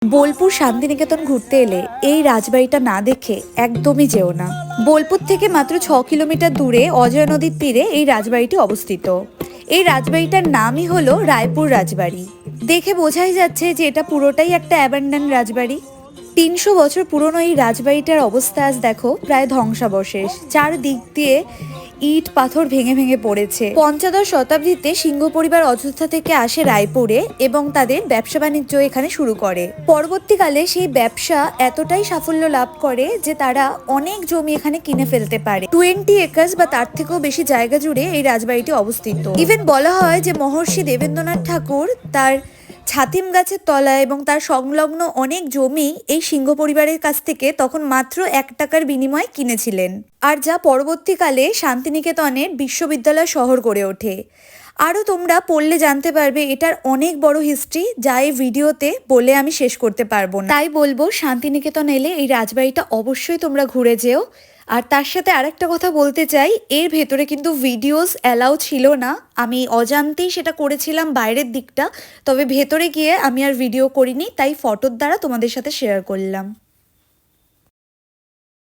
বোলপুর শান্তিনিকেতন ঘুরতে এলে এই রাজবাড়িটা না দেখে একদমই যেও না। বোলপুর থেকে মাত্র 6 কিলোমিটার দূরে অজয় নদীর তীরে এই রাজবাড়িটি অবস্থিত। এই রাজবাড়িটার নামই হলো রায়পুর রাজবাড়ি। দেখে বোঝাই যাচ্ছে যে এটা পুরোটাই একটা অ্যাবান্ডান রাজবাড়ি। 300 বছর পুরনো এই রাজবাড়িটার অবস্থা আজ দেখো প্রায় ধ্বংসাবশেষ। চারদিক দিয়ে ইট পাথর ভেঙে ভেঙে পড়েছে। পঞ্চদশ শতাব্দীতে সিংহ পরিবার অযোধ্যা থেকে আসে রায়পুরে এবং তাদের ব্যবসা বাণিজ্য এখানে শুরু করে। পরবর্তীকালে সেই ব্যবসা এতটাই সাফল্য লাভ করে যে তারা অনেক জমি এখানে কিনে ফেলতে পারে। 20 একর্স বা তার থেকেও বেশি জায়গা জুড়ে এই রাজবাড়িটি অবস্থিত। ইভেন বলা হয় যে মহর্ষি দেবেন্দ্রনাথ ঠাকুর তার ছাতিম গাছের তলায় এবং তার সংলগ্ন অনেক জমি এই সিংহ পরিবারের কাছ থেকে তখন মাত্র 1 টাকার বিনিময়ে কিনেছিলেন, আর যা পরবর্তীকালে শান্তিনিকেতনের বিশ্ববিদ্যালয় শহর গড়ে ওঠে। আরও তোমরা পড়লে জানতে পারবে এটার অনেক বড় হিস্ট্রি, যা এই ভিডিওতে বলে আমি শেষ করতে পারবো না। তাই বলবো শান্তিনিকেতন এলে এই রাজবাড়িটা অবশ্যই তোমরা ঘুরে যেও। আর তার সাথে আরেকটা কথা বলতে চাই, এর ভেতরে কিন্তু ভিডিওস অ্যালাউ ছিল না। আমি অজান্তেই সেটা করেছিলাম বাইরের দিকটা, তবে ভেতরে গিয়ে আমি আর ভিডিও করিনি, তাই ফটোর দ্বারা তোমাদের সাথে শেয়ার করলাম।